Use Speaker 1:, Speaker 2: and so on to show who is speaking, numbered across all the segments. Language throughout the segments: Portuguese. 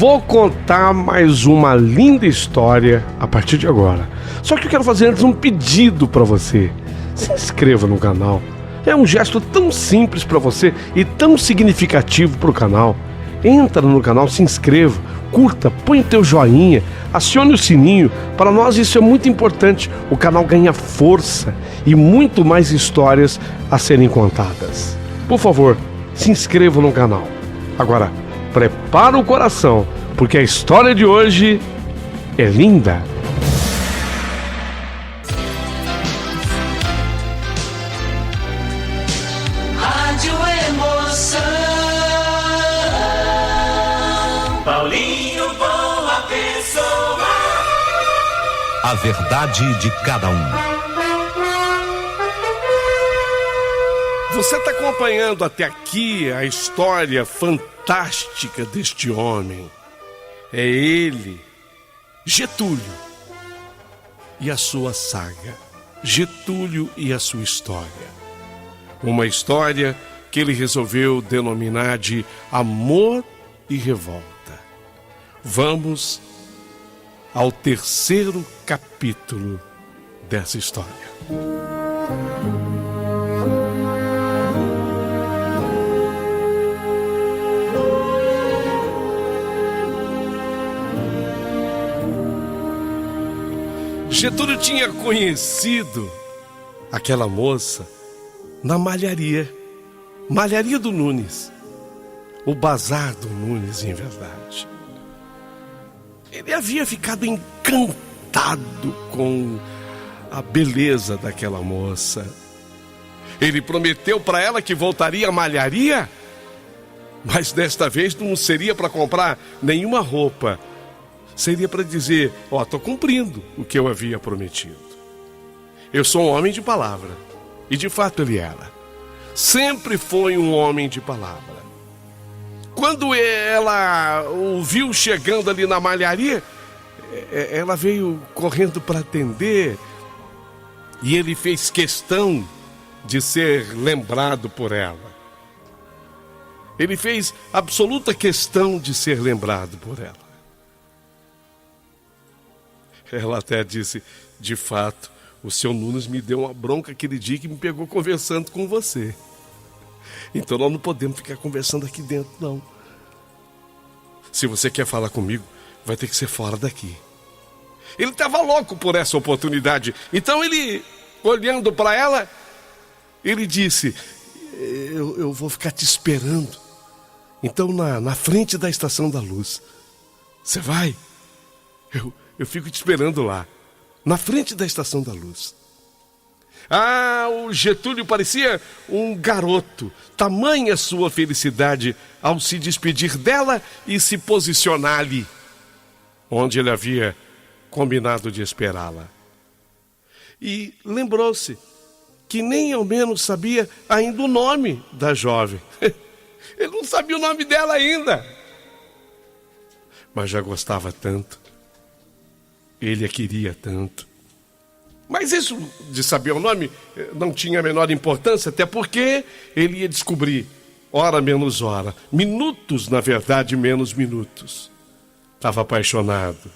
Speaker 1: vou contar mais uma linda história a partir de agora. Só que eu quero fazer antes um pedido para você. Se inscreva no canal. É um gesto tão simples para você e tão significativo para o canal. Entra no canal, se inscreva, curta, põe o teu joinha, acione o sininho. Para nós isso é muito importante. O canal ganha força e muito mais histórias a serem contadas. Por favor, se inscreva no canal. Agora, prepara o coração, porque a história de hoje é linda.
Speaker 2: Rádio Emoção. Paulinho, boa pessoa.
Speaker 3: A verdade de cada um.
Speaker 1: Você está acompanhando até aqui a história fantástica deste homem. É ele, Getúlio, e a sua saga. Getúlio e a sua história. Uma história que ele resolveu denominar de Amor e Revolta. Vamos ao terceiro capítulo dessa história. Getúlio tinha conhecido aquela moça na malharia do Nunes, o bazar do Nunes, em verdade. Ele havia ficado encantado com a beleza daquela moça. Ele prometeu para ela que voltaria à malharia, mas desta vez não seria para comprar nenhuma roupa. Seria para dizer, estou cumprindo o que eu havia prometido. Eu sou um homem de palavra. E de fato ele era. Sempre foi um homem de palavra. Quando ela o viu chegando ali na malharia, ela veio correndo para atender. E ele fez questão de ser lembrado por ela. Ele fez absoluta questão de ser lembrado por ela. Ela até disse, de fato, o seu Nunes me deu uma bronca aquele dia que me pegou conversando com você. Então nós não podemos ficar conversando aqui dentro, não. Se você quer falar comigo, vai ter que ser fora daqui. Ele estava louco por essa oportunidade. Então ele, olhando para ela, ele disse, eu vou ficar te esperando. Então na frente da Estação da Luz. Você vai? Eu fico te esperando lá, na frente da Estação da Luz. O Getúlio parecia um garoto. Tamanha sua felicidade ao se despedir dela e se posicionar ali, onde ele havia combinado de esperá-la. E lembrou-se que nem ao menos sabia ainda o nome da jovem. Ele não sabia o nome dela ainda. Mas já gostava tanto. Ele a queria tanto. Mas isso de saber o nome não tinha a menor importância, até porque ele ia descobrir, hora menos hora, minutos, na verdade, menos minutos. Estava apaixonado.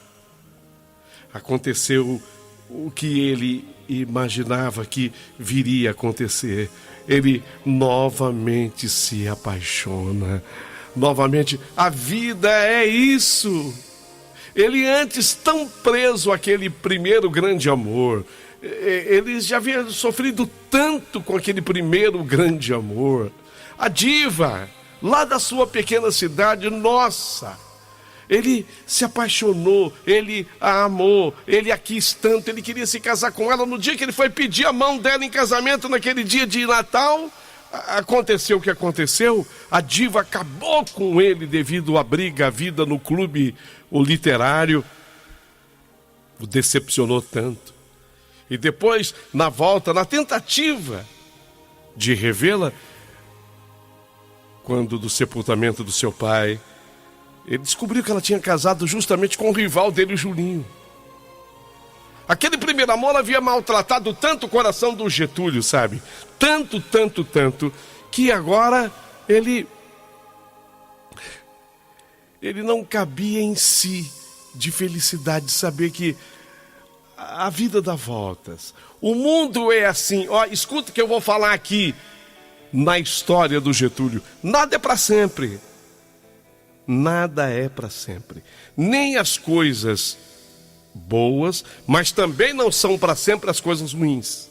Speaker 1: Aconteceu o que ele imaginava que viria a acontecer. Ele novamente se apaixona. Novamente, a vida é isso. Ele antes tão preso àquele primeiro grande amor. Ele já havia sofrido tanto com aquele primeiro grande amor. A diva, lá da sua pequena cidade, nossa. Ele se apaixonou, ele a amou, ele a quis tanto, ele queria se casar com ela. No dia que ele foi pedir a mão dela em casamento, naquele dia de Natal, aconteceu o que aconteceu. A diva acabou com ele devido à briga, à vida no clube, o literário. O decepcionou tanto. E depois, na volta, na tentativa de revê-la, quando do sepultamento do seu pai, ele descobriu que ela tinha casado justamente com o rival dele, o Julinho. Aquele primeiro amor havia maltratado tanto o coração do Getúlio, sabe? Tanto, que agora ele ele não cabia em si de felicidade de saber que a vida dá voltas. O mundo é assim. Ó, escuta o que eu vou falar aqui na história do Getúlio. Nada é para sempre. Nada é para sempre. Nem as coisas boas, mas também não são para sempre as coisas ruins.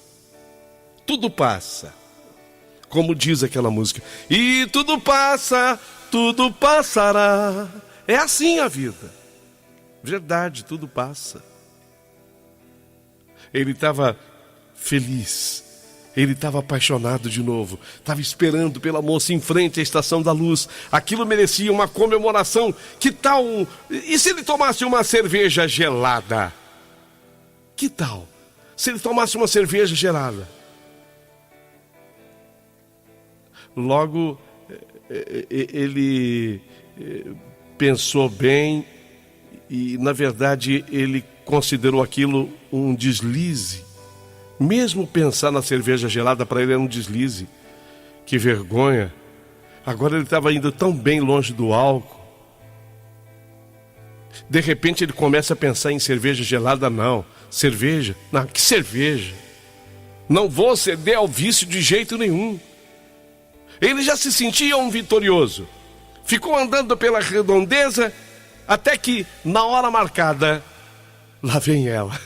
Speaker 1: Tudo passa. Como diz aquela música. E tudo passa, tudo passará. É assim a vida. Verdade, tudo passa. Ele estava feliz. Ele estava apaixonado de novo. Estava esperando pela moça em frente à Estação da Luz. Aquilo merecia uma comemoração. Que tal? E se ele tomasse uma cerveja gelada? Que tal? Se ele tomasse uma cerveja gelada? Logo, ele pensou bem e, na verdade, ele considerou aquilo um deslize. Mesmo pensar na cerveja gelada para ele era um deslize. Que vergonha. Agora ele estava indo tão bem longe do álcool. De repente ele começa a pensar em cerveja gelada. Não, cerveja? Não, que cerveja? Não vou ceder ao vício de jeito nenhum. Ele já se sentia um vitorioso. Ficou andando pela redondeza até que, na hora marcada, lá vem ela.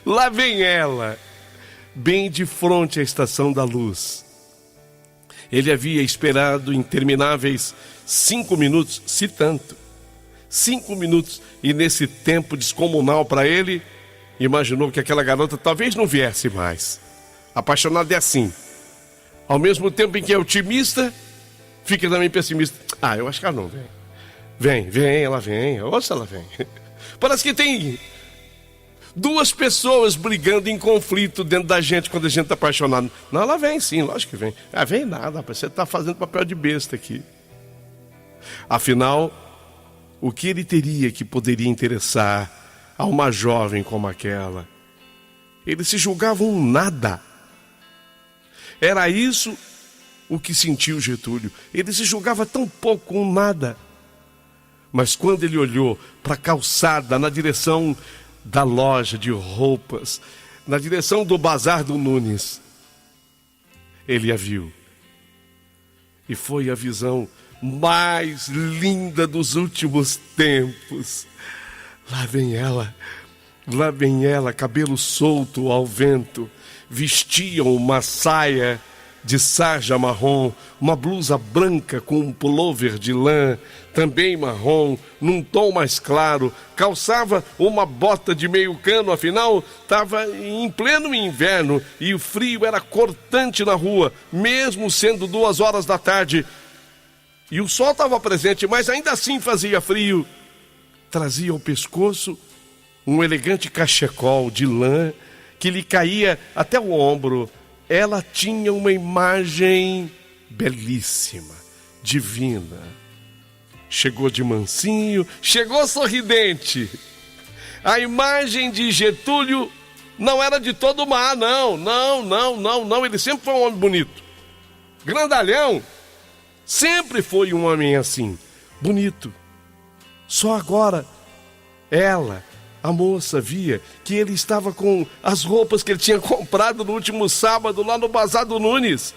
Speaker 1: Lá vem ela, bem de frente à Estação da Luz. Ele havia esperado intermináveis 5 minutos, se tanto. 5 minutos, e nesse tempo descomunal para ele, imaginou que aquela garota talvez não viesse mais. Apaixonado é assim. Ao mesmo tempo em que é otimista, fica também pessimista. Ah, eu acho que ela não vem. Vem, ela vem. Ouça, ela vem. Parece que tem duas pessoas brigando em conflito dentro da gente quando a gente está apaixonado. Não, ela vem sim, lógico que vem. Ah, vem nada, rapaz, você está fazendo papel de besta aqui. Afinal, o que ele teria que poderia interessar a uma jovem como aquela? Ele se julgava um nada. Era isso o que sentiu Getúlio. Ele se julgava tão pouco um nada. Mas quando ele olhou para a calçada na direção da loja de roupas, na direção do Bazar do Nunes, ele a viu. E foi a visão mais linda dos últimos tempos. Lá vem ela, cabelo solto ao vento, vestiam uma saia de sarja marrom, uma blusa branca com um pullover de lã, também marrom, num tom mais claro, calçava uma bota de meio cano, afinal, estava em pleno inverno e o frio era cortante na rua, mesmo sendo 2 horas da tarde. E o sol estava presente, mas ainda assim fazia frio. Trazia ao pescoço um elegante cachecol de lã que lhe caía até o ombro. Ela tinha uma imagem belíssima, divina. Chegou de mansinho, chegou sorridente. A imagem de Getúlio não era de todo má, não. Ele sempre foi um homem bonito. Grandalhão, sempre foi um homem assim, bonito. Só agora, ela, a moça, via que ele estava com as roupas que ele tinha comprado no último sábado lá no Bazar do Nunes.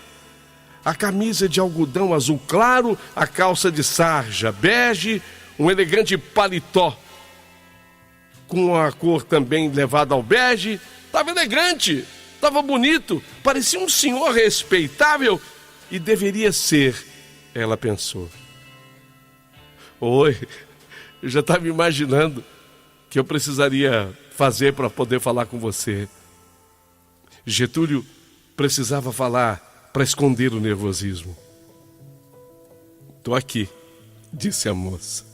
Speaker 1: A camisa de algodão azul claro, a calça de sarja bege, um elegante paletó com a cor também levada ao bege. Estava elegante, estava bonito, parecia um senhor respeitável e deveria ser, ela pensou. Oi, eu já estava imaginando que eu precisaria fazer para poder falar com você. Getúlio precisava falar para esconder o nervosismo. Estou aqui, disse a moça.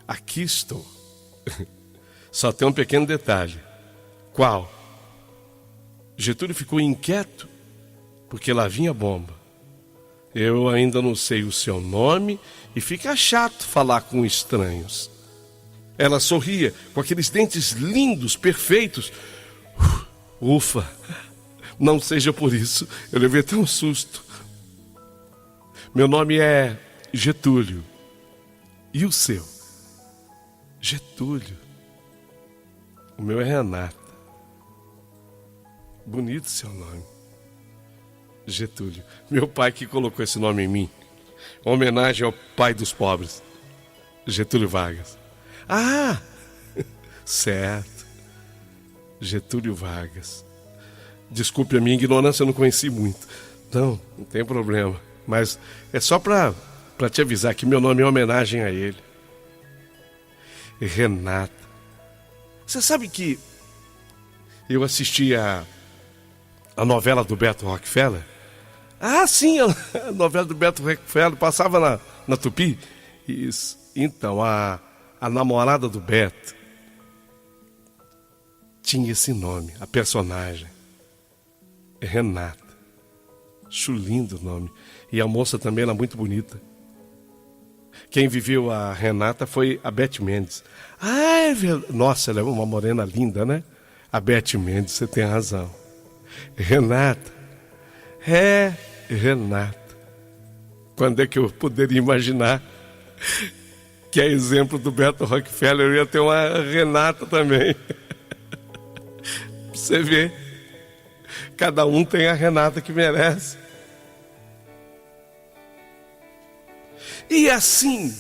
Speaker 1: Aqui estou. Só tem um pequeno detalhe. Qual? Getúlio ficou inquieto, porque lá vinha a bomba. Eu ainda não sei o seu nome e fica chato falar com estranhos. Ela sorria com aqueles dentes lindos, perfeitos. Ufa, não seja por isso, eu levei até um susto. Meu nome é Getúlio. E o seu? Getúlio. O meu é Renata. Bonito seu nome. Getúlio. Meu pai que colocou esse nome em mim. Homenagem ao pai dos pobres. Getúlio Vargas. Ah! Certo. Getúlio Vargas. Desculpe a minha ignorância, eu não conheci muito. Não tem problema. Mas é só para te avisar que meu nome é homenagem a ele. Renata. Você sabe que eu assisti a novela do Beto Rockefeller? Ah, sim, a novela do Beto Rockefeller passava na Tupi. Isso. Então, a namorada do Beto tinha esse nome, a personagem. Renata. Acho lindo o nome. E a moça também era muito bonita. Quem viveu a Renata foi a Beth Mendes. Ah, é verdade. Nossa, ela é uma morena linda, né? A Beth Mendes, você tem razão. Renata. Renata. Quando é que eu poderia imaginar que, a exemplo do Beto Rockefeller, eu ia ter uma Renata também? Você vê. Cada um tem a Renata que merece. E assim,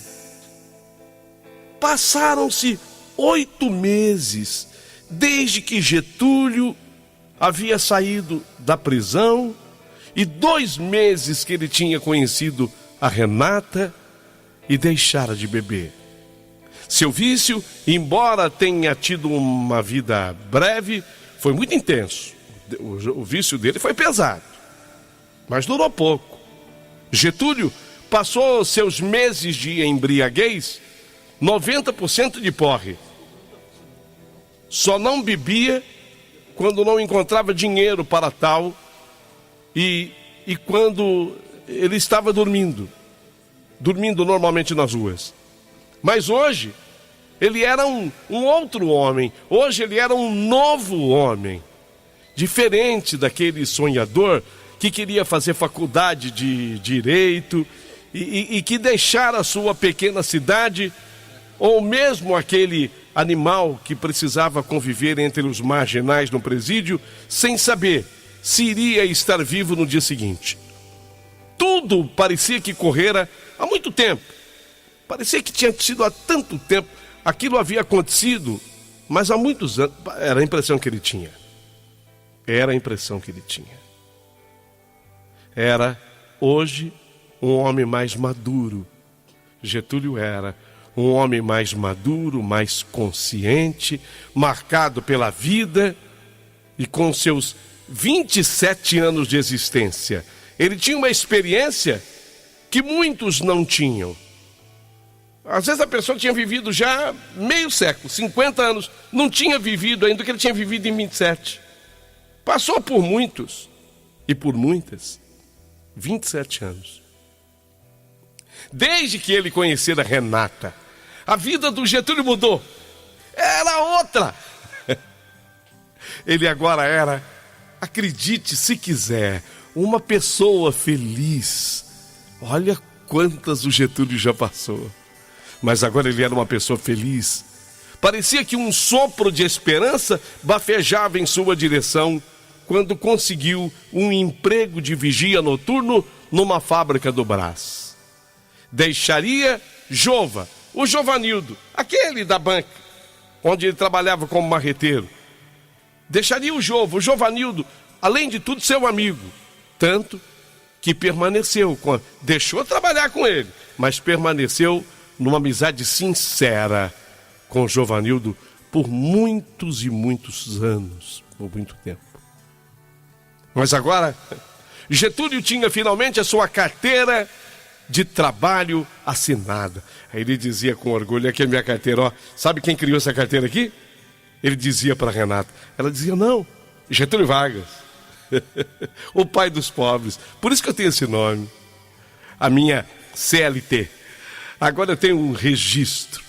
Speaker 1: passaram-se 8 meses desde que Getúlio havia saído da prisão e 2 meses que ele tinha conhecido a Renata e deixara de beber. Seu vício, embora tenha tido uma vida breve, foi muito intenso. O vício dele foi pesado, mas durou pouco. Getúlio passou seus meses de embriaguez 90% de porre. Só não bebia quando não encontrava dinheiro para tal e quando ele estava dormindo normalmente nas ruas. Mas hoje ele era um outro homem. Hoje ele era um novo homem, diferente daquele sonhador que queria fazer faculdade de direito e que deixara a sua pequena cidade, ou mesmo aquele animal que precisava conviver entre os marginais no presídio, sem saber se iria estar vivo no dia seguinte. Tudo parecia que correra há muito tempo. Parecia que tinha sido há tanto tempo. Aquilo havia acontecido, mas há muitos anos. Era a impressão que ele tinha. Era a impressão que ele tinha. Era, hoje, um homem mais maduro. Getúlio era um homem mais maduro, mais consciente, marcado pela vida e com seus 27 anos de existência. Ele tinha uma experiência que muitos não tinham. Às vezes a pessoa tinha vivido já meio século, 50 anos, não tinha vivido ainda o que ele tinha vivido em 27. Passou por muitos e por muitas, 27 anos. Desde que ele conhecera Renata, a vida do Getúlio mudou. Era outra. Ele agora era, acredite se quiser, uma pessoa feliz. Olha quantas o Getúlio já passou. Mas agora ele era uma pessoa feliz. Parecia que um sopro de esperança bafejava em sua direção quando conseguiu um emprego de vigia noturno numa fábrica do Brás. Deixaria Jova, o Jovanildo, aquele da banca, onde ele trabalhava como marreteiro. Deixaria o Jovanildo, além de tudo, seu amigo. Tanto que permaneceu, deixou trabalhar com ele, mas permaneceu numa amizade sincera com o Jovanildo por muitos e muitos anos, por muito tempo. Mas agora, Getúlio tinha finalmente a sua carteira de trabalho assinada. Aí ele dizia com orgulho, aqui é a minha carteira, ó. Sabe quem criou essa carteira aqui? Ele dizia para Renata. Ela dizia, não, Getúlio Vargas. O pai dos pobres. Por isso que eu tenho esse nome. A minha CLT. Agora eu tenho um registro.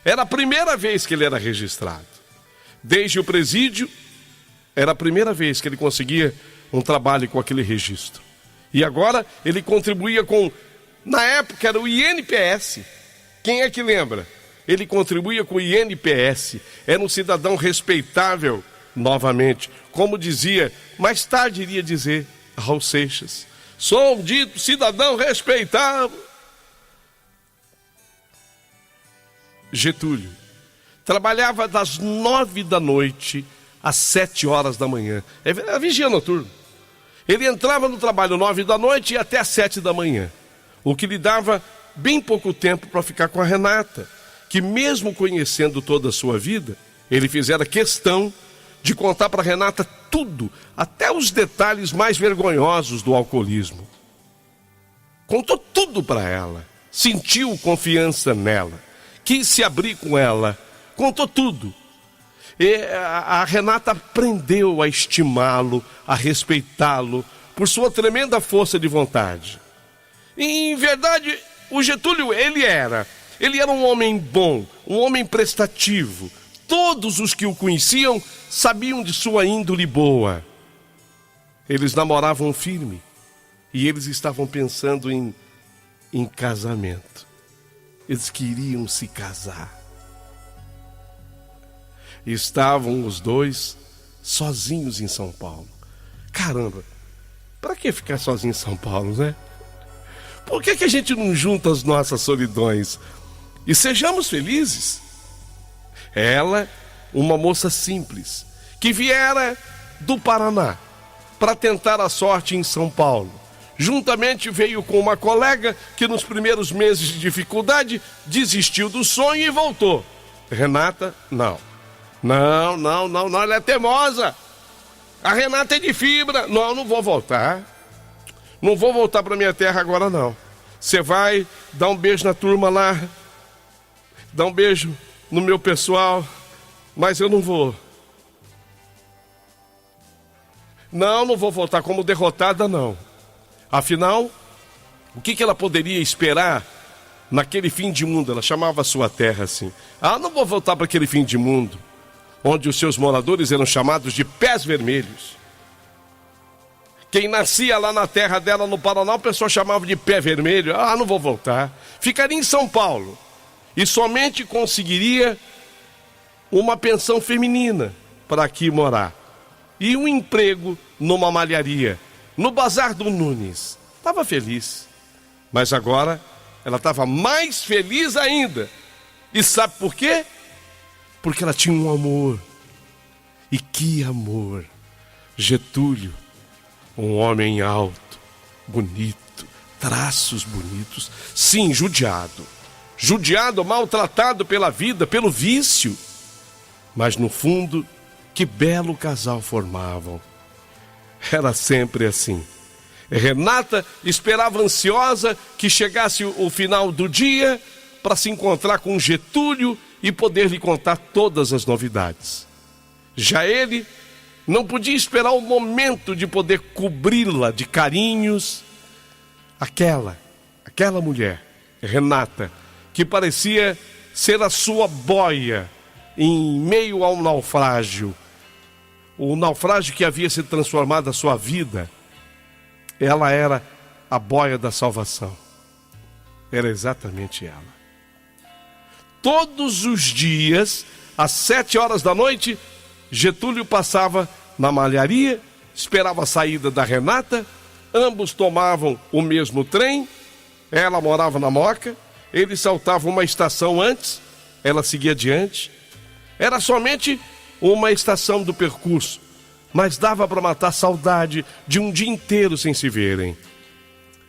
Speaker 1: Era a primeira vez que ele era registrado. Desde o presídio, era a primeira vez que ele conseguia um trabalho com aquele registro. E agora ele contribuía com, na época era o INPS, Quem é que lembra? Ele contribuía com o INPS, era um cidadão respeitável, novamente. Como dizia, mais tarde iria dizer Raul Seixas, sou um dito cidadão respeitável. Getúlio trabalhava das 9 da noite às 7 horas da manhã. Era vigia noturno. Ele entrava no trabalho 9 da noite e até às 7 da manhã. O que lhe dava bem pouco tempo para ficar com a Renata, que mesmo conhecendo toda a sua vida, ele fizera questão de contar para Renata tudo, até os detalhes mais vergonhosos do alcoolismo. Contou tudo para ela, sentiu confiança nela, quis se abrir com ela, contou tudo. E a Renata aprendeu a estimá-lo, a respeitá-lo, por sua tremenda força de vontade. E, em verdade, o Getúlio, ele era um homem bom, um homem prestativo. Todos os que o conheciam sabiam de sua índole boa. Eles namoravam firme e eles estavam pensando em casamento. Eles queriam se casar. Estavam os dois sozinhos em São Paulo. Caramba, para que ficar sozinho em São Paulo, né? Por que a gente não junta as nossas solidões e sejamos felizes? Ela, uma moça simples, que viera do Paraná para tentar a sorte em São Paulo. Juntamente veio com uma colega que nos primeiros meses de dificuldade desistiu do sonho e voltou. Renata, não, ela é teimosa. A Renata é de fibra. Não vou voltar. Não vou voltar para minha terra agora, não. Você vai dar um beijo na turma lá, dar um beijo no meu pessoal, mas eu não vou. Não vou voltar como derrotada, não. Afinal, o que ela poderia esperar naquele fim de mundo? Ela chamava a sua terra assim. Não vou voltar para aquele fim de mundo, onde os seus moradores eram chamados de pés vermelhos. Quem nascia lá na terra dela, no Paraná, o pessoal chamava de pé vermelho. Não vou voltar. Ficaria em São Paulo e somente conseguiria uma pensão feminina para aqui morar e um emprego numa malharia, no Bazar do Nunes. Estava feliz, mas agora ela estava mais feliz ainda. E sabe por quê? Porque ela tinha um amor. E que amor! Getúlio, um homem alto, bonito, traços bonitos, sim, judiado, maltratado pela vida, pelo vício. Mas no fundo, que belo casal formavam. Era sempre assim. Renata esperava ansiosa que chegasse o final do dia para se encontrar com Getúlio e poder lhe contar todas as novidades. Já ele não podia esperar o momento de poder cobri-la de carinhos. Aquela mulher, Renata, que parecia ser a sua boia em meio ao naufrágio. O naufrágio que havia se transformado a sua vida. Ela era a boia da salvação. Era exatamente ela. Todos os dias, às 7 horas da noite, Getúlio passava na malharia, esperava a saída da Renata, ambos tomavam o mesmo trem, ela morava na Moca, ele saltava uma estação antes, ela seguia adiante. Era somente uma estação do percurso, mas dava para matar saudade de um dia inteiro sem se verem.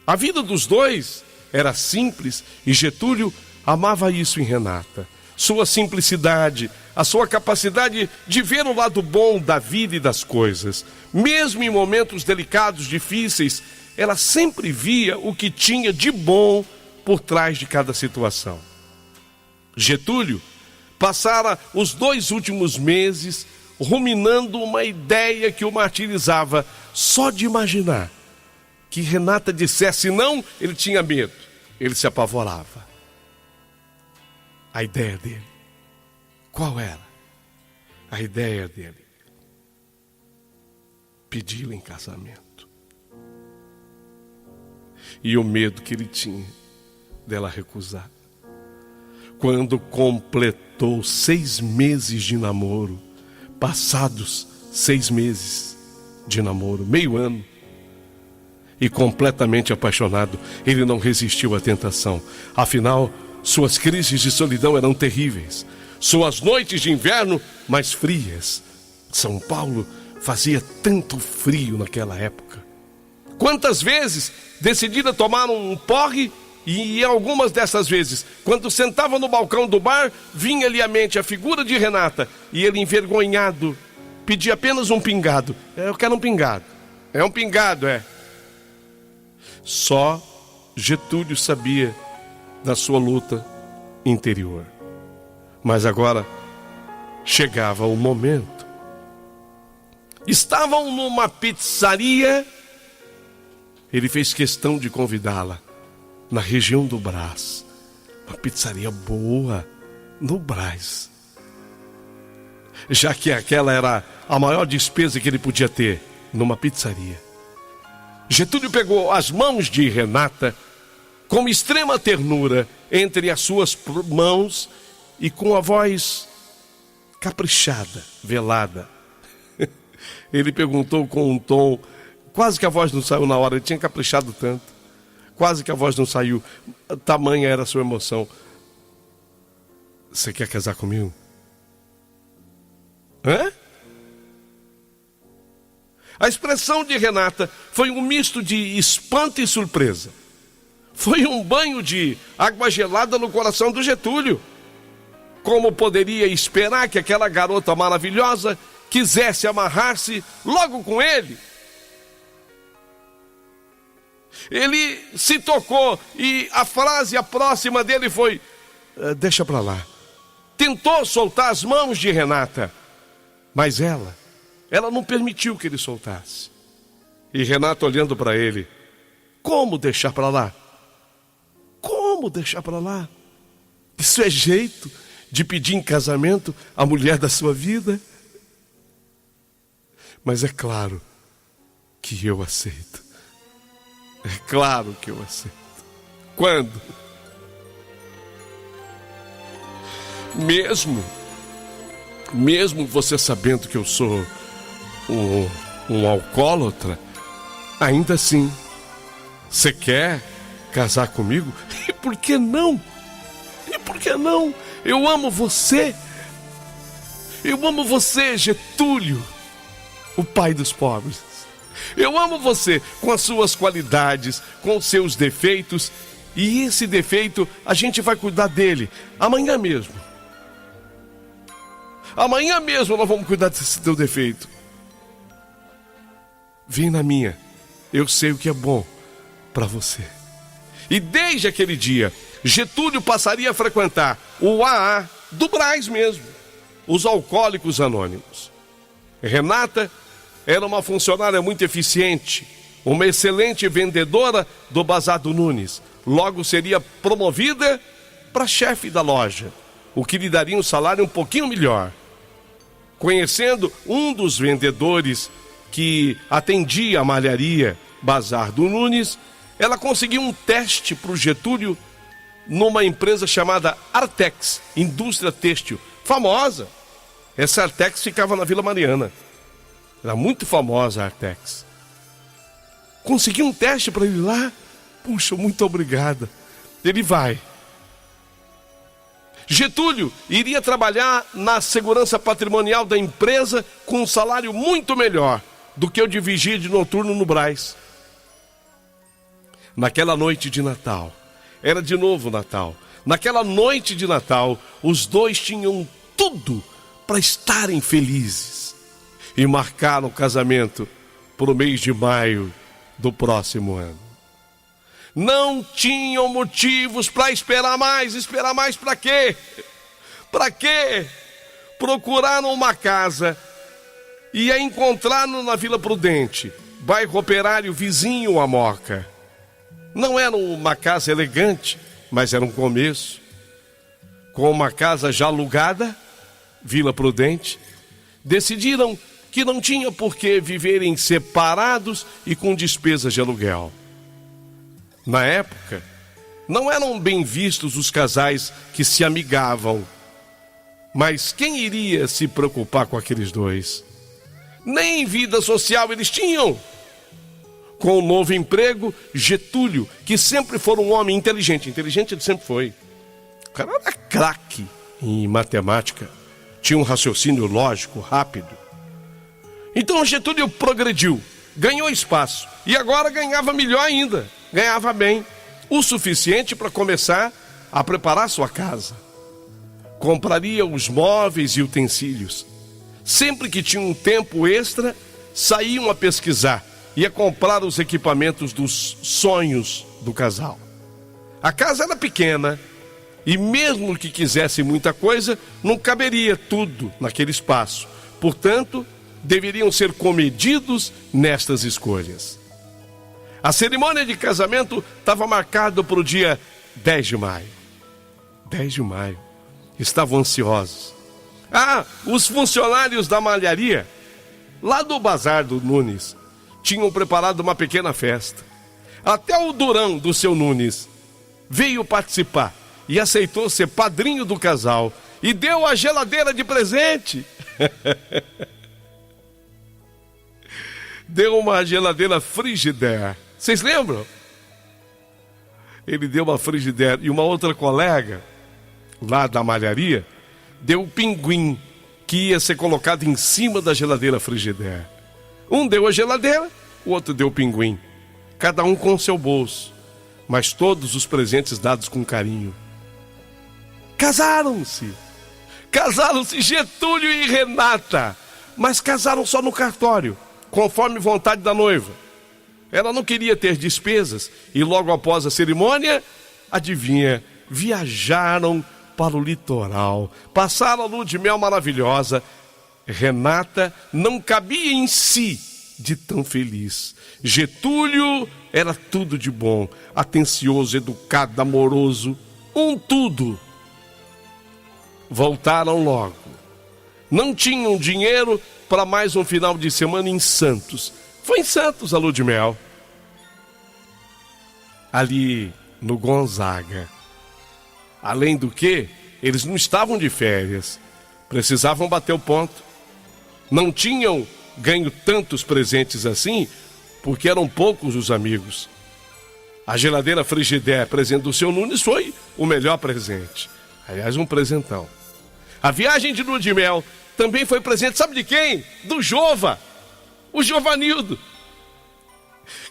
Speaker 1: A vida dos dois era simples e Getúlio amava isso em Renata. Sua simplicidade, a sua capacidade de ver o lado bom da vida e das coisas. Mesmo em momentos delicados, difíceis, ela sempre via o que tinha de bom por trás de cada situação. Getúlio passara os 2 últimos meses ruminando uma ideia que o martirizava. Só de imaginar que Renata dissesse não, ele tinha medo, ele se apavorava. A ideia dele, qual era? A ideia dele, pedi-la em casamento. E o medo que ele tinha dela recusar. Quando completou 6 meses de namoro, passados 6 meses de namoro, meio ano, e completamente apaixonado, ele não resistiu à tentação. Afinal, suas crises de solidão eram terríveis, suas noites de inverno mais frias. São Paulo fazia tanto frio naquela época. Quantas vezes decidira tomar um porre, e algumas dessas vezes, quando sentava no balcão do bar, vinha-lhe à mente a figura de Renata, e ele, envergonhado, pedia apenas um pingado. Eu quero um pingado. É um pingado, é. Só Getúlio sabia da sua luta interior. Mas agora chegava o momento. Estavam numa pizzaria. Ele fez questão de convidá-la na região do Brás. Uma pizzaria boa no Brás. Já que aquela era a maior despesa que ele podia ter numa pizzaria. Getúlio pegou as mãos de Renata com extrema ternura entre as suas mãos e com a voz caprichada, velada. Ele perguntou com um tom, quase que a voz não saiu na hora, ele tinha caprichado tanto. Quase que a voz não saiu, tamanha era a sua emoção. Você quer casar comigo? Hã? A expressão de Renata foi um misto de espanto e surpresa. Foi um banho de água gelada no coração do Getúlio. Como poderia esperar que aquela garota maravilhosa quisesse amarrar-se logo com ele? Ele se tocou e a frase próxima dele foi: deixa pra lá. Tentou soltar as mãos de Renata, mas ela não permitiu que ele soltasse. E Renata, olhando para ele: como deixar pra lá? Como deixar pra lá? Isso é jeito de pedir em casamento a mulher da sua vida? Mas é claro que eu aceito. É claro que eu aceito. Quando? Mesmo você sabendo que eu sou um alcoólatra, ainda assim, você quer casar comigo? E por que não? E por que não? Eu amo você. Eu amo você, Getúlio, o pai dos pobres. Eu amo você com as suas qualidades, com os seus defeitos. E esse defeito a gente vai cuidar dele amanhã mesmo. Amanhã mesmo nós vamos cuidar desse teu defeito. Vem na minha. Eu sei o que é bom para você. E desde aquele dia, Getúlio passaria a frequentar o AA do Brás mesmo, os Alcoólicos Anônimos. Renata era uma funcionária muito eficiente, uma excelente vendedora do Bazar do Nunes. Logo seria promovida para chefe da loja, o que lhe daria um salário um pouquinho melhor. Conhecendo um dos vendedores que atendia a malharia Bazar do Nunes, ela conseguiu um teste para o Getúlio numa empresa chamada Artex, indústria têxtil, famosa. Essa Artex ficava na Vila Mariana. Era muito famosa a Artex. Consegui um teste para ele lá. Puxa, muito obrigada. Ele vai. Getúlio iria trabalhar na segurança patrimonial da empresa com um salário muito melhor do que o de vigia de noturno no Brás. Naquela noite de Natal, era de novo Natal. Naquela noite de Natal, os dois tinham tudo para estarem felizes e marcaram o casamento para o mês de maio do próximo ano. Não tinham motivos para esperar mais. Esperar mais para quê? Para quê? Procuraram uma casa e a encontraram na Vila Prudente, bairro operário vizinho à Moca. Não era uma casa elegante, mas era um começo. Com uma casa já alugada, Vila Prudente, decidiram que não tinha por que viverem separados e com despesas de aluguel. Na época, Não eram bem vistos os casais que se amigavam. Mas quem iria se preocupar com aqueles dois? Nem vida social eles tinham. Com o novo emprego, Getúlio, que sempre foi um homem inteligente ele sempre foi. O cara era craque em matemática, tinha um raciocínio lógico, rápido. Então Getúlio progrediu, ganhou espaço e agora ganhava melhor ainda, ganhava bem, o suficiente para começar a preparar sua casa. Compraria os móveis e utensílios. Sempre que tinha um tempo extra, saíam a pesquisar, ia comprar os equipamentos dos sonhos do casal. A casa era pequena e mesmo que quisesse muita coisa, não caberia tudo naquele espaço. Portanto, deveriam ser comedidos nestas escolhas. A cerimônia de casamento estava marcada para o dia 10 de maio. 10 de maio. Estavam ansiosos. Os funcionários da malharia, lá do Bazar do Nunes, tinham preparado uma pequena festa. Até o Durão do seu Nunes veio participar e aceitou ser padrinho do casal e deu a geladeira de presente. Deu uma geladeira Frigidaire. Vocês lembram? Ele deu uma Frigidaire e uma outra colega lá da malharia deu o pinguim que ia ser colocado em cima da geladeira Frigidaire. Um deu a geladeira, o outro deu o pinguim. Cada um com o seu bolso, mas todos os presentes dados com carinho. Casaram-se Getúlio e Renata, mas casaram só no cartório, conforme vontade da noiva. Ela não queria ter despesas e logo após a cerimônia, adivinha, viajaram para o litoral, passaram a lua de mel maravilhosa. Renata não cabia em si de tão feliz. Getúlio era tudo de bom, atencioso, educado, amoroso, tudo. Voltaram logo. Não tinham dinheiro para mais um final de semana em Santos. Foi em Santos a lua de mel. Ali no Gonzaga. Além do que, eles não estavam de férias. Precisavam bater o ponto. Não tinham ganho tantos presentes assim, porque eram poucos os amigos. A geladeira Frigidaire, presente do seu Nunes, foi o melhor presente. Aliás, um presentão. A viagem de lua de mel também foi presente, sabe de quem? Do Jova, o Jovanildo.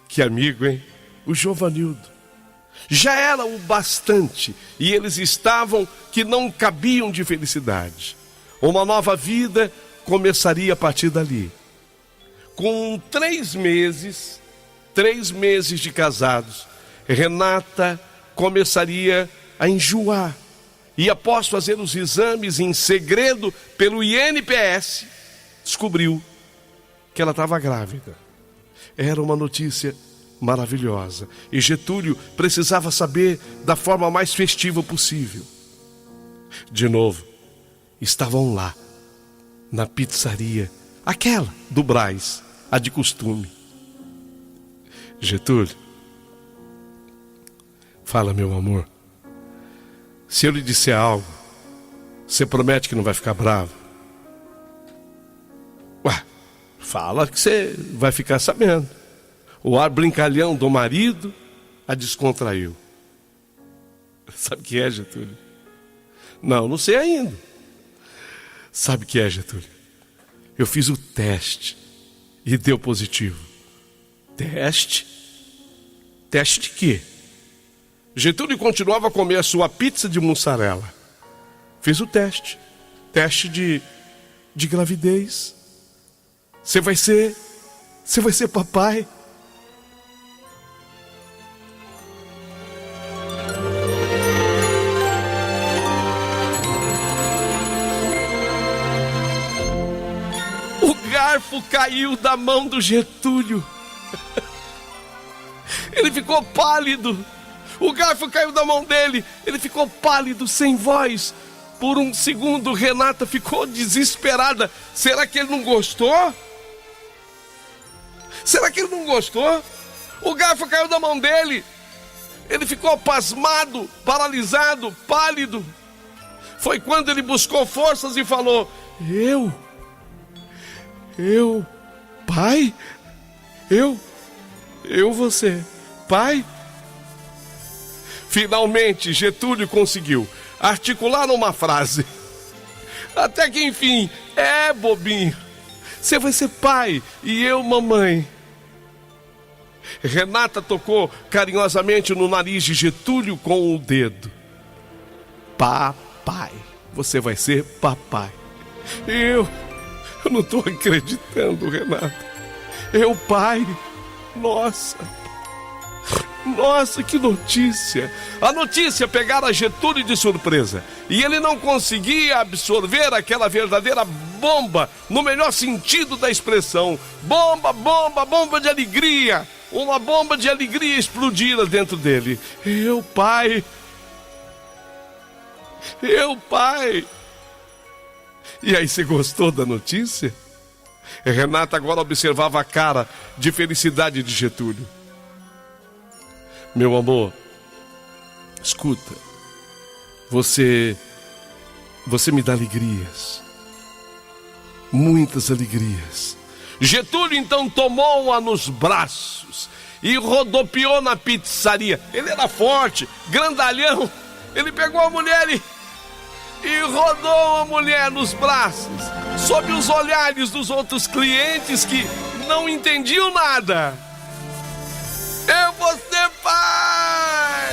Speaker 1: Que amigo, hein? O Jovanildo. Já era o bastante e eles estavam que não cabiam de felicidade. Uma nova vida começaria a partir dali. Com 3 meses de casados, Renata começaria a enjoar. E após fazer os exames em segredo pelo INPS, descobriu que ela estava grávida. Era uma notícia maravilhosa. E Getúlio precisava saber da forma mais festiva possível. De novo, estavam lá, na pizzaria, aquela do Brás, a de costume. Getúlio, fala, meu amor. Se eu lhe disser algo, você promete que não vai ficar bravo? Fala que você vai ficar sabendo. O ar brincalhão do marido a descontraiu. Sabe o que é, Getúlio? Não sei ainda. Sabe o que é, Getúlio? Eu fiz o teste e deu positivo. Teste? Teste de quê? Getúlio continuava a comer a sua pizza de mussarela. Fez o teste. Teste de gravidez. Você vai ser papai. O garfo caiu da mão do Getúlio. Ele ficou pálido. O garfo caiu da mão dele. Ele ficou pálido, sem voz. Por um segundo, Renata ficou desesperada. Será que ele não gostou? Será que ele não gostou? O garfo caiu da mão dele. Ele ficou pasmado, paralisado, pálido. Foi quando ele buscou forças e falou: pai? Você, pai? Finalmente, Getúlio conseguiu articular uma frase. Até que enfim, bobinho, você vai ser pai e eu mamãe. Renata tocou carinhosamente no nariz de Getúlio com o dedo. Papai, você vai ser papai. Eu não estou acreditando, Renata. Pai, nossa, que notícia. A notícia pegara Getúlio de surpresa e ele não conseguia absorver aquela verdadeira bomba, no melhor sentido da expressão. Bomba de alegria. Uma bomba de alegria explodira dentro dele. Pai. E aí, você gostou da notícia? Renata agora observava a cara de felicidade de Getúlio. Meu amor, escuta, você me dá alegrias, muitas alegrias. Getúlio então tomou-a nos braços e rodopiou na pizzaria. Ele era forte, grandalhão. Ele pegou a mulher e rodou a mulher nos braços, sob os olhares dos outros clientes que não entendiam nada. Eu vou ser pai!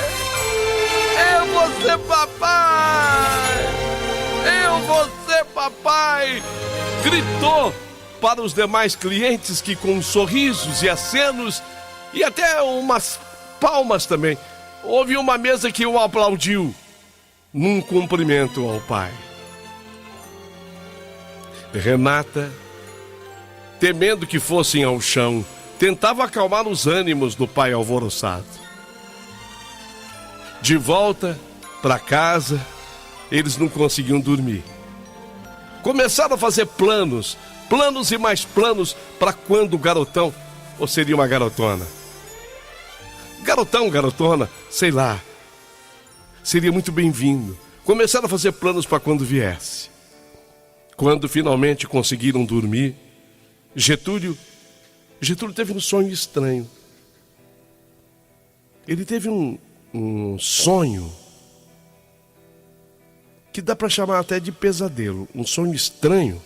Speaker 1: Eu vou ser papai! Eu vou ser papai! Gritou para os demais clientes que, com sorrisos e acenos e até umas palmas também, houve uma mesa que o aplaudiu num cumprimento ao pai. Renata, temendo que fossem ao chão, tentava acalmar os ânimos do pai alvoroçado. De volta para casa, eles não conseguiam dormir. Começaram a fazer planos e mais planos para quando o garotão, ou seria uma garotona, garotona, sei lá, seria muito bem-vindo. Começaram a fazer planos para quando viesse. Quando finalmente conseguiram dormir, Getúlio teve um sonho estranho. Ele teve um sonho que dá para chamar até de pesadelo, um sonho estranho.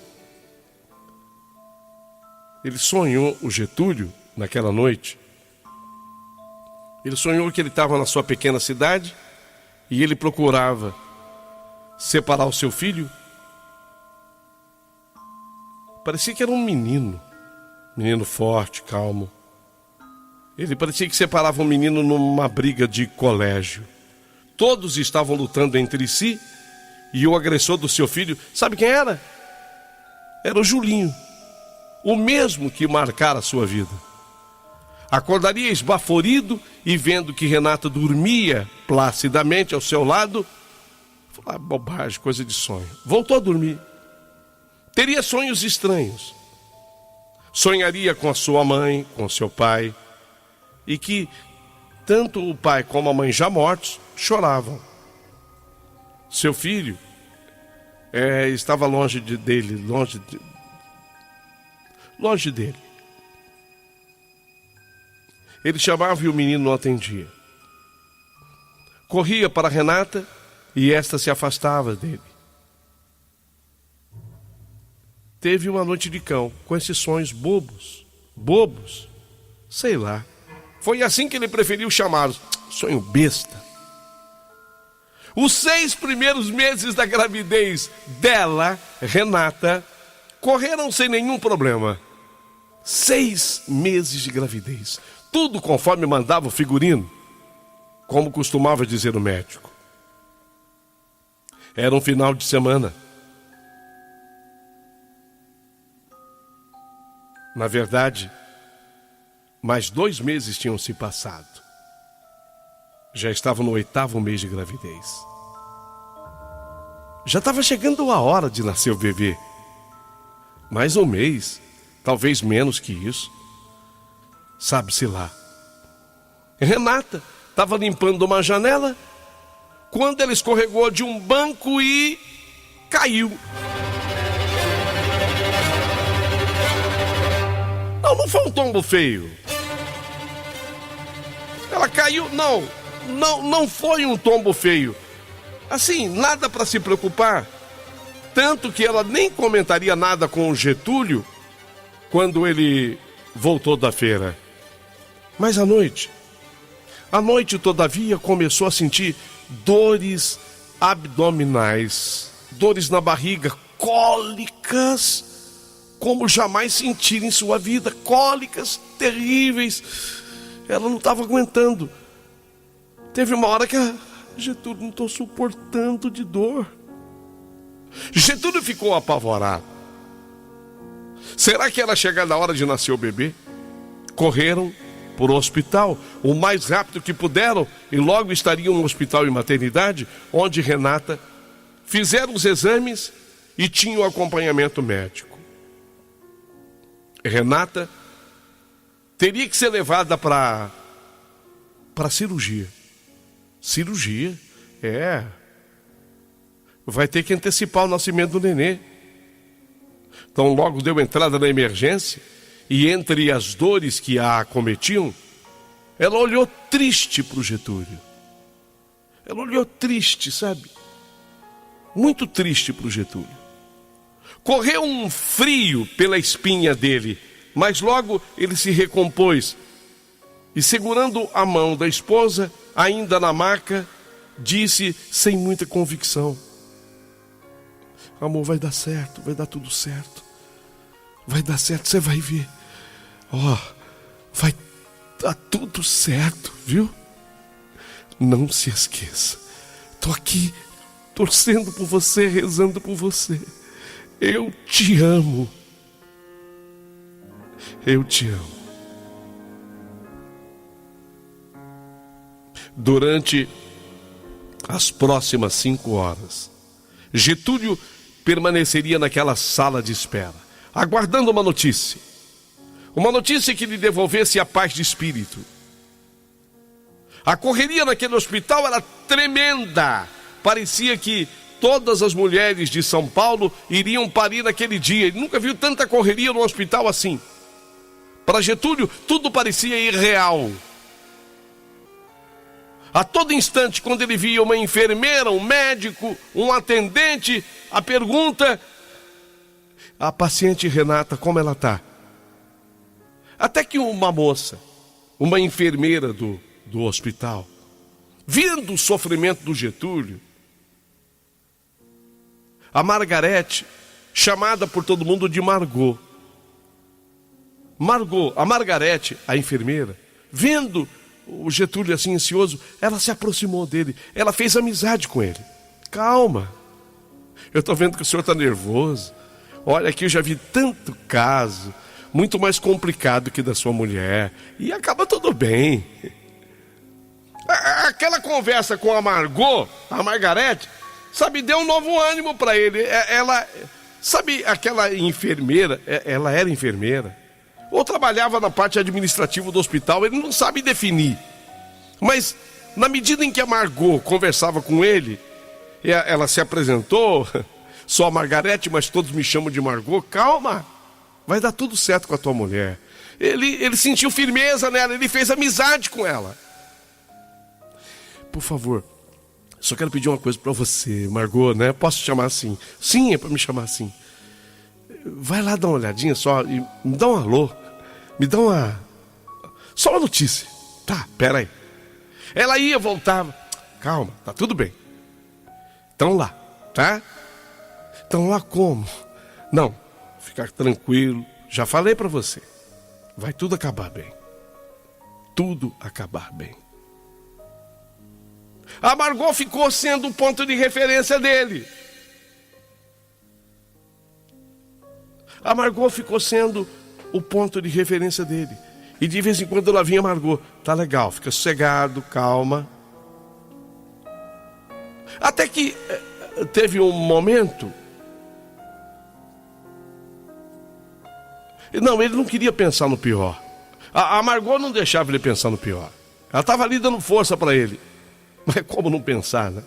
Speaker 1: Ele sonhou, o Getúlio, naquela noite, ele sonhou que ele estava na sua pequena cidade e ele procurava separar o seu filho. Parecia que era um menino forte, calmo. Ele parecia que separava um menino numa briga de colégio. Todos estavam lutando entre si e o agressor do seu filho, sabe quem era? Era o Julinho, o mesmo que marcara a sua vida. Acordaria esbaforido e vendo que Renata dormia placidamente ao seu lado, falou: bobagem, coisa de sonho. Voltou a dormir. Teria sonhos estranhos. Sonharia com a sua mãe, com seu pai, e que tanto o pai como a mãe já mortos choravam. Seu filho estava longe dele. Ele chamava e o menino não atendia. Corria para Renata e esta se afastava dele. Teve uma noite de cão, com esses sonhos bobos, sei lá. Foi assim que ele preferiu chamá-los, sonho besta. Os 6 primeiros meses da gravidez dela, Renata, correram sem nenhum problema. 6 meses de gravidez, tudo conforme mandava o figurino, como costumava dizer o médico. Era um final de semana. Na verdade, mais 2 meses tinham se passado. Já estava no 8º mês de gravidez. Já estava chegando a hora de nascer o bebê. Mais um mês, talvez menos que isso. Sabe-se lá. Renata estava limpando uma janela quando ela escorregou de um banco e caiu. Não foi um tombo feio. Ela caiu, não foi um tombo feio. Assim, nada para se preocupar. Tanto que ela nem comentaria nada com o Getúlio quando ele voltou da feira. Mas à noite, todavia, começou a sentir dores abdominais, dores na barriga, cólicas, como jamais sentir em sua vida, cólicas terríveis. Ela não estava aguentando. Teve uma hora que Getúlio, não estou suportando de dor. Getúlio ficou apavorado. Será que era chegada a hora de nascer o bebê? Correram para o hospital o mais rápido que puderam e logo estariam no hospital e maternidade, onde Renata fizeram os exames e tinha o acompanhamento médico. Renata teria que ser levada para cirurgia. Cirurgia? Vai ter que antecipar o nascimento do nenê. Então logo deu entrada na emergência e entre as dores que a acometiam, ela olhou triste para o Getúlio. Ela olhou triste, sabe? Muito triste para o Getúlio. Correu um frio pela espinha dele, mas logo ele se recompôs e, segurando a mão da esposa, ainda na maca, disse sem muita convicção: amor, vai dar certo, vai dar tudo certo. Vai dar certo, você vai ver. Vai dar tudo certo, viu? Não se esqueça. Tô aqui torcendo por você, rezando por você. Eu te amo. Eu te amo. Durante as próximas 5 horas, Getúlio permaneceria naquela sala de espera, aguardando uma notícia que lhe devolvesse a paz de espírito. A correria naquele hospital era tremenda. Parecia que todas as mulheres de São Paulo iriam parir naquele dia. Ele nunca viu tanta correria no hospital assim. Para Getúlio, tudo parecia irreal. A todo instante, quando ele via uma enfermeira, um médico, um atendente, a pergunta: a paciente Renata, como ela está? Até que uma moça, uma enfermeira do hospital, vendo o sofrimento do Getúlio, a Margarete, chamada por todo mundo de Margot, a Margarete, a enfermeira, vendo o Getúlio assim ansioso, ela se aproximou dele, ela fez amizade com ele. Calma, eu estou vendo que o senhor está nervoso. Olha, aqui eu já vi tanto caso, muito mais complicado que da sua mulher, e acaba tudo bem. Aquela conversa com a Margot, a Margarete, sabe, deu um novo ânimo para ele. Ela, sabe, aquela enfermeira, ela era enfermeira, ou trabalhava na parte administrativa do hospital, ele não sabe definir. Mas, na medida em que a Margot conversava com ele, ela se apresentou, sou a Margarete, mas todos me chamam de Margot. Calma, vai dar tudo certo com a tua mulher. Ele sentiu firmeza nela, ele fez amizade com ela. Por favor, só quero pedir uma coisa para você, Margot, né? Posso te chamar assim? Sim, é para me chamar assim. Vai lá dar uma olhadinha só e me dá um alô. Me dá só uma notícia. Tá, pera aí. Ela ia, voltava. Calma, tá tudo bem. Então lá, tá? Então lá como? Não, ficar tranquilo. Já falei para você. Vai tudo acabar bem. Tudo acabar bem. A Margot ficou sendo o ponto de referência dele. A Margot ficou sendo o ponto de referência dele. E de vez em quando ela vinha: Margot, tá legal, fica sossegado, calma. Até que teve um momento. Não, ele não queria pensar no pior. A Margot não deixava ele pensar no pior. Ela estava ali dando força para ele. Mas como não pensar, né?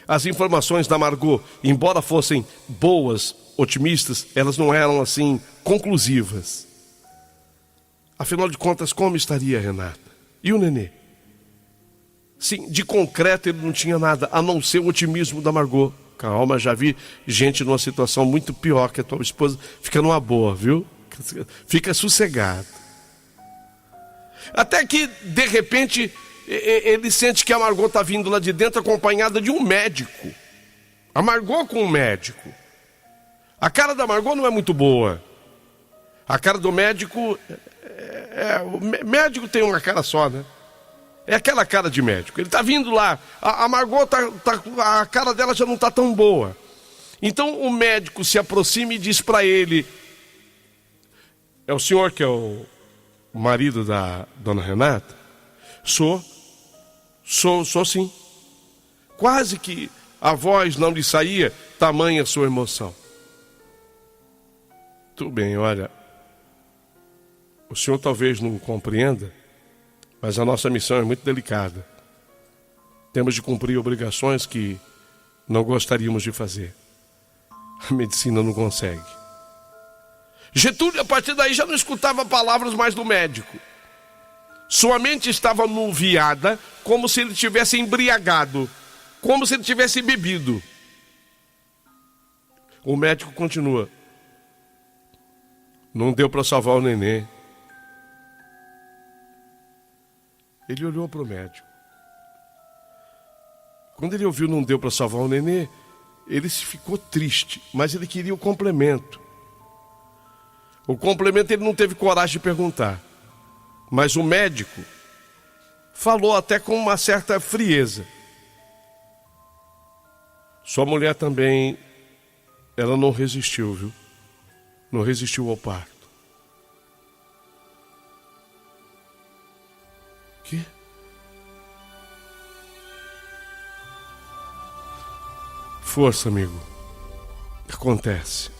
Speaker 1: As informações da Margot, embora fossem boas, otimistas, elas não eram assim conclusivas. Afinal de contas, como estaria a Renata? E o nenê? Sim, de concreto ele não tinha nada, a não ser o otimismo da Margot. Calma, já vi gente numa situação muito pior que a tua esposa. Fica numa boa, viu? Fica sossegado. Até que, de repente, ele sente que a Margot está vindo lá de dentro acompanhada de um médico. A Margot com um médico. A cara da Margot não é muito boa. A cara do médico... o médico tem uma cara só, né? É aquela cara de médico. Ele está vindo lá. A Margot, a cara dela já não está tão boa. Então o médico se aproxima e diz para ele... É o senhor que é o marido da dona Renata? Sou sim. Quase que a voz não lhe saía, tamanha a sua emoção. Tudo bem, olha... O senhor talvez não compreenda, mas a nossa missão é muito delicada. Temos de cumprir obrigações que não gostaríamos de fazer. A medicina não consegue. Getúlio, a partir daí, já não escutava palavras mais do médico. Sua mente estava nuviada, como se ele tivesse embriagado, como se ele tivesse bebido. O médico continua. Não deu para salvar o nenê. Ele olhou para o médico. Quando ele ouviu não deu para salvar o nenê, ele ficou triste, mas ele queria o complemento. O complemento ele não teve coragem de perguntar. Mas o médico falou até com uma certa frieza. Sua mulher também, ela não resistiu, viu? Não resistiu ao parto. Que? Força, amigo. Acontece.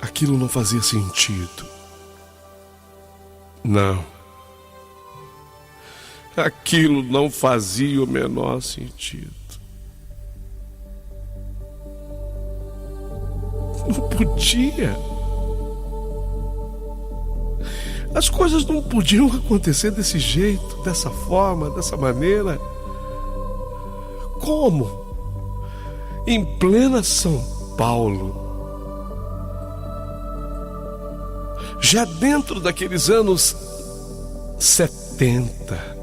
Speaker 1: Aquilo não fazia sentido. Não. Aquilo não fazia o menor sentido. Não podia. As coisas não podiam acontecer desse jeito, dessa forma, dessa maneira. Como? Em plena São Paulo. Já dentro daqueles anos 70.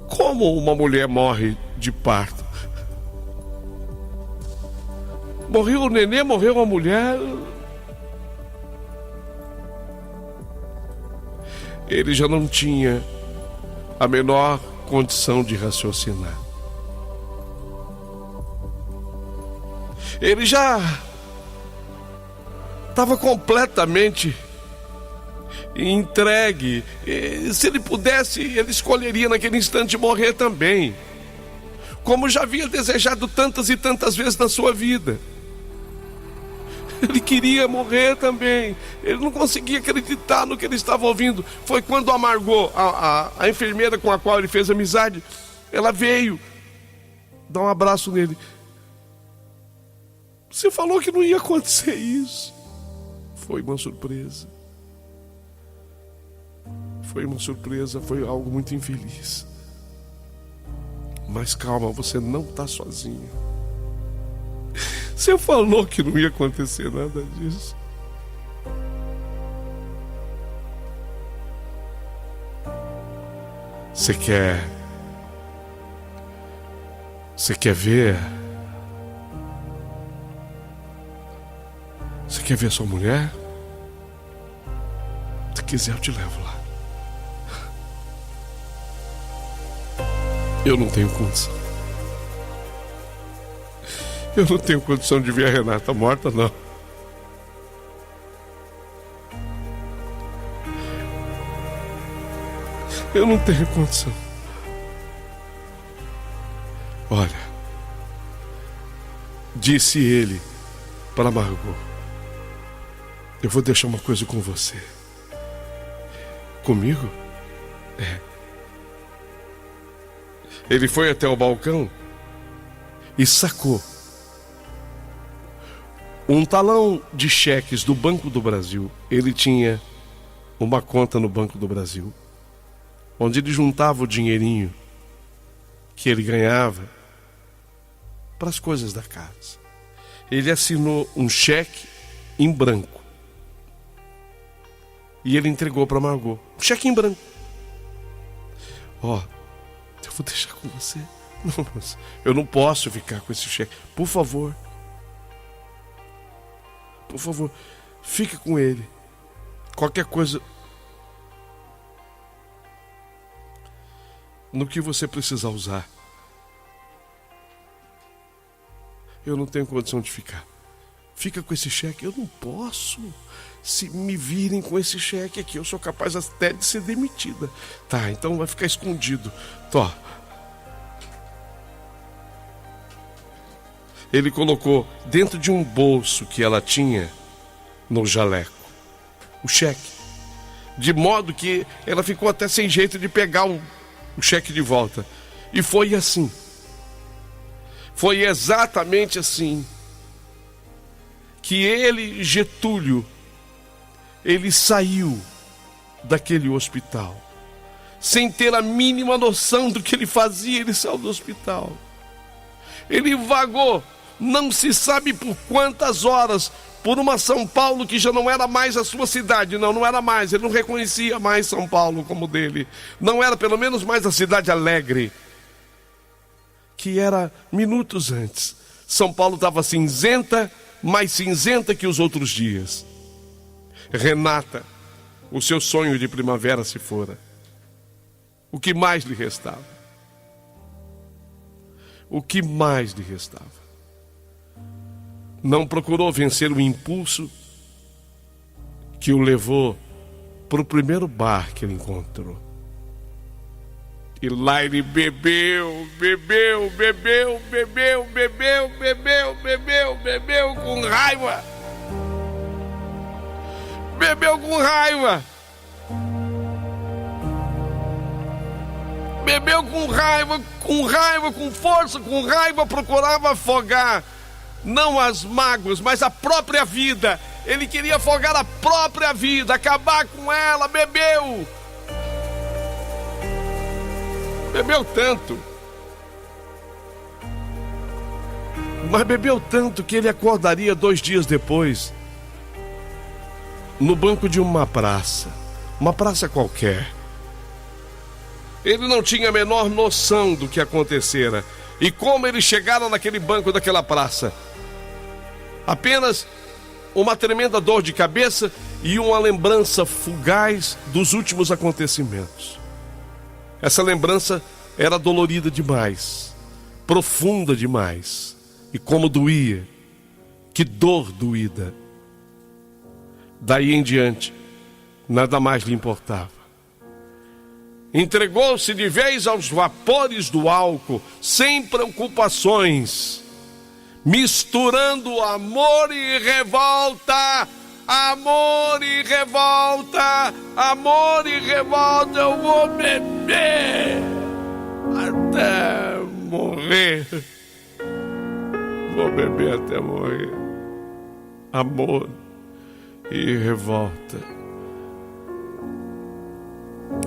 Speaker 1: Como uma mulher morre de parto? Morreu o nenê, morreu a mulher. Ele já não tinha a menor condição de raciocinar. Ele já estava completamente entregue. E, se ele pudesse, ele escolheria naquele instante morrer também, como já havia desejado tantas e tantas vezes na sua vida. Ele queria morrer também. Ele não conseguia acreditar no que ele estava ouvindo. Foi quando a Margot, a enfermeira com a qual ele fez amizade, ela veio dar um abraço nele. Você falou que não ia acontecer isso. Foi uma surpresa. Foi uma surpresa, foi algo muito infeliz. Mas calma, você não está sozinho. Você falou que não ia acontecer nada disso. Você quer ver? Você quer ver sua mulher? Se quiser, eu te levo lá. Eu não tenho condição. Eu não tenho condição de ver a Renata morta, não. Eu não tenho condição. Olha, disse ele para Margot: eu vou deixar uma coisa com você. Comigo? É. Ele foi até o balcão e sacou um talão de cheques do Banco do Brasil. Ele tinha uma conta no Banco do Brasil, onde ele juntava o dinheirinho que ele ganhava para as coisas da casa. Ele assinou um cheque em branco e ele entregou para Margot. Um cheque em branco. Ó, eu vou deixar com você. Não, mas eu não posso ficar com esse cheque. Por favor, fique com ele. Qualquer coisa, no que você precisar usar, eu não tenho condição de ficar. Fica com esse cheque. Eu não posso. Se me virem com esse cheque aqui, eu sou capaz até de ser demitida. Tá, então vai ficar escondido. Tó. Ele colocou dentro de um bolso que ela tinha no jaleco o cheque, de modo que ela ficou até sem jeito de pegar o cheque de volta. E foi assim. Foi exatamente assim que ele, Getúlio, ele saiu daquele hospital sem ter a mínima noção do que ele fazia. Ele saiu do hospital. Ele vagou, não se sabe por quantas horas, por uma São Paulo que já não era mais a sua cidade. Não era mais. Ele não reconhecia mais São Paulo como dele. Não era, pelo menos, mais a cidade alegre que era minutos antes. São Paulo estava cinzenta, mais cinzenta que os outros dias. Renata, o seu sonho de primavera se fora. O que mais lhe restava? O que mais lhe restava? Não procurou vencer o impulso que o levou para o primeiro bar que ele encontrou. E lá ele bebeu com raiva. Bebeu com raiva. Bebeu com raiva, com força, com raiva, procurava afogar não as mágoas, mas a própria vida. Ele queria afogar a própria vida, acabar com ela. Bebeu tanto, mas bebeu tanto que ele acordaria 2 dias depois no banco de uma praça qualquer. Ele não tinha a menor noção do que acontecera e como ele chegara naquele banco daquela praça. Apenas uma tremenda dor de cabeça e uma lembrança fugaz dos últimos acontecimentos. Essa lembrança era dolorida demais, profunda demais. E como doía, que dor doída. Daí em diante, nada mais lhe importava. Entregou-se de vez aos vapores do álcool, sem preocupações, misturando amor e revolta. Amor e revolta, amor e revolta. Eu vou beber até morrer. Vou beber até morrer. Amor e revolta.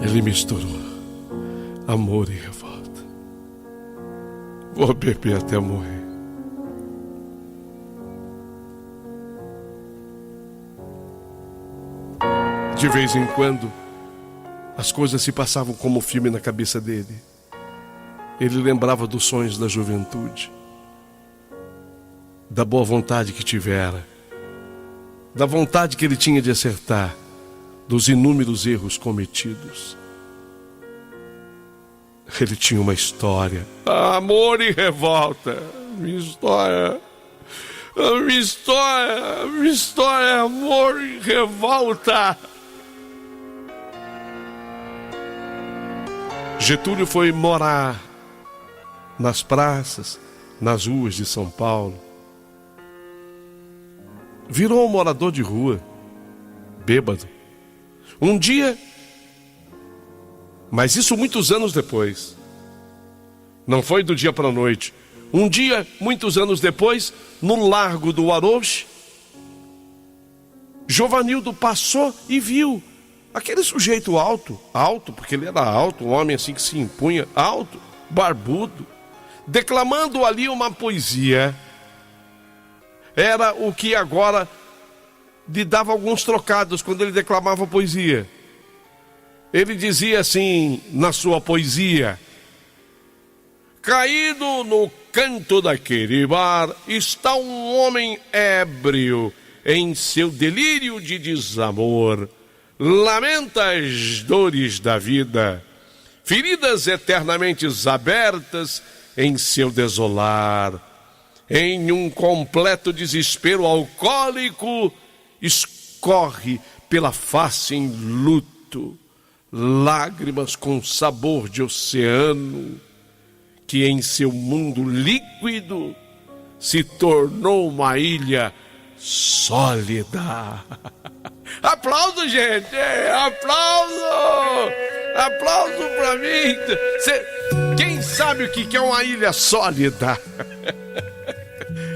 Speaker 1: Ele misturou amor e revolta. Vou beber até morrer. De vez em quando, as coisas se passavam como filme na cabeça dele. Ele lembrava dos sonhos da juventude, da boa vontade que tivera, da vontade que ele tinha de acertar, dos inúmeros erros cometidos. Ele tinha uma história. Amor e revolta. Minha história. Minha história, amor e revolta. Getúlio foi morar nas praças, nas ruas de São Paulo. virou um morador de rua, bêbado. Um dia, mas isso muitos anos depois, não foi do dia para a noite. Um dia, muitos anos depois, no Largo do Arouche, Giovanildo passou e viu aquele sujeito alto, porque ele era alto, um homem assim que se impunha, alto, barbudo, declamando ali uma poesia. Era o que agora lhe dava alguns trocados quando ele declamava poesia. Ele dizia assim na sua poesia: caído no canto daquele bar está um homem ébrio em seu delírio de desamor. Lamenta as dores da vida, feridas eternamente abertas em seu desolar. Em um completo desespero alcoólico, escorre pela face em luto, lágrimas com sabor de oceano, que em seu mundo líquido se tornou uma ilha sólida. Aplauso, gente! Aplauso! Aplauso pra mim! Quem sabe o que é uma ilha sólida?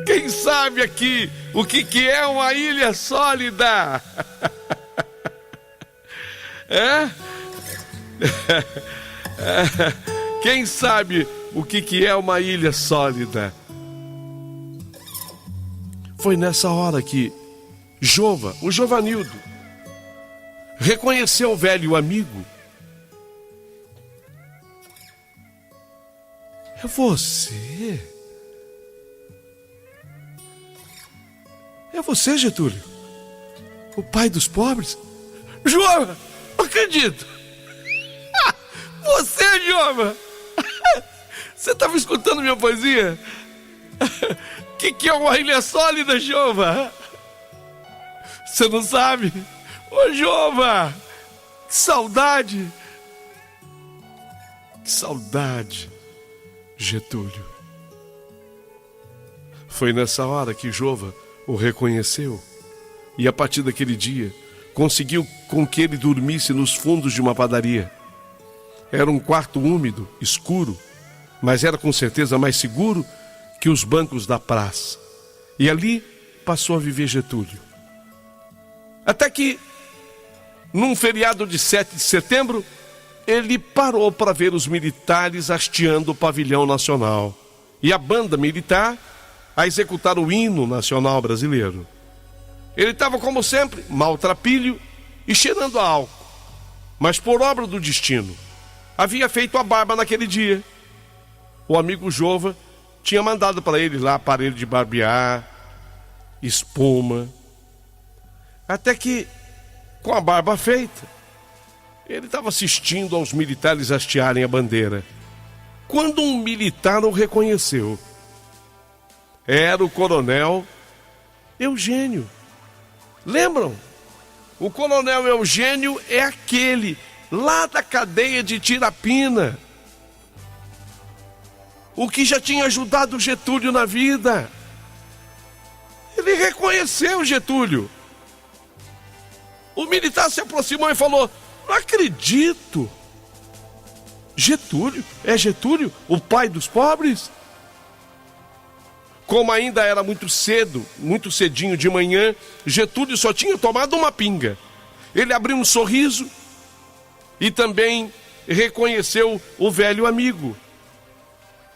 Speaker 1: Quem sabe aqui o que é uma ilha sólida? É? Quem sabe o que é uma ilha sólida? Foi nessa hora que o Giovanildo, reconheceu o velho amigo. É você? É você, Getúlio? O pai dos pobres? Jova, não acredito. Você, Jova? Você estava escutando minha poesia? Que é uma ilha sólida, Jova? Você não sabe? Ô, Jova, que saudade. Que saudade, Getúlio. Foi nessa hora que Jova o reconheceu e a partir daquele dia conseguiu com que ele dormisse nos fundos de uma padaria. Era um quarto úmido, escuro, mas era com certeza mais seguro que os bancos da praça. E ali passou a viver Getúlio. Até que, num feriado de 7 de setembro, ele parou para ver os militares hasteando o pavilhão nacional e a banda militar a executar o hino nacional brasileiro. Ele estava, como sempre, maltrapilho e cheirando a álcool, mas por obra do destino, havia feito a barba naquele dia. O amigo Jova tinha mandado para ele lá aparelho de barbear, espuma. Até que, com a barba feita, ele estava assistindo aos militares hastearem a bandeira, quando um militar o reconheceu. Era o coronel Eugênio. Lembram? O coronel Eugênio é aquele lá da cadeia de Tirapina, o que já tinha ajudado Getúlio na vida. Ele reconheceu Getúlio. O militar se aproximou e falou: não acredito. Getúlio? É Getúlio, o pai dos pobres? Como ainda era muito cedo, muito cedinho de manhã, Getúlio só tinha tomado uma pinga. Ele abriu um sorriso e também reconheceu o velho amigo.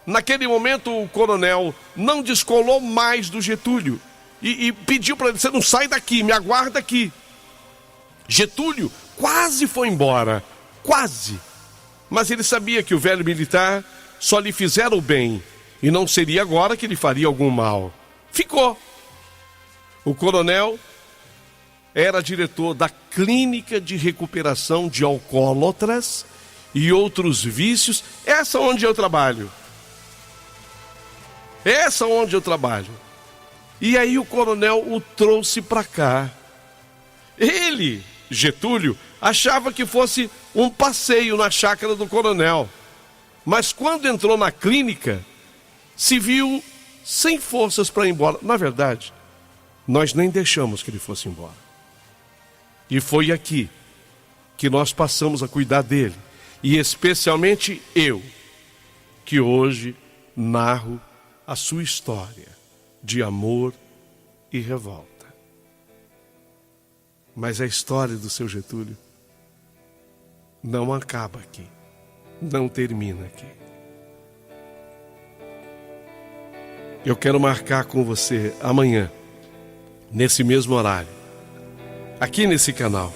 Speaker 1: Naquele momento o coronel não descolou mais do Getúlio e pediu para ele: você não sai daqui, me aguarda aqui. Getúlio quase foi embora, quase. Mas ele sabia que o velho militar só lhe fizera o bem e não seria agora que lhe faria algum mal. Ficou. O coronel era diretor da Clínica de Recuperação de Alcoólatras e Outros Vícios. Essa onde eu trabalho. Essa onde eu trabalho. E aí o coronel o trouxe para cá. Ele, Getúlio, achava que fosse um passeio na chácara do coronel. Mas quando entrou na clínica, se viu sem forças para ir embora. Na verdade, nós nem deixamos que ele fosse embora. E foi aqui que nós passamos a cuidar dele. E especialmente eu, que hoje narro a sua história de amor e revolta. Mas a história do seu Getúlio não acaba aqui, não termina aqui. Eu quero marcar com você amanhã, nesse mesmo horário, aqui nesse canal.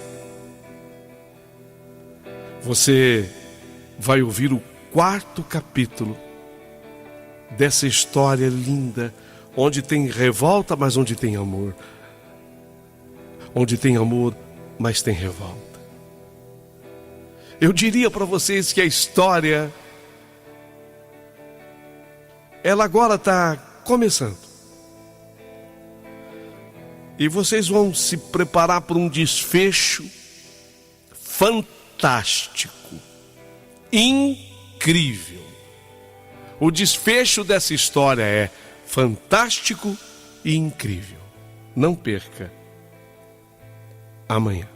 Speaker 1: Você vai ouvir o 4º capítulo dessa história linda, onde tem revolta, mas onde tem amor. Onde tem amor, mas tem revolta. Eu diria para vocês que a história, ela agora está começando. E vocês vão se preparar para um desfecho fantástico, incrível. O desfecho dessa história é fantástico e incrível. Não perca amanhã.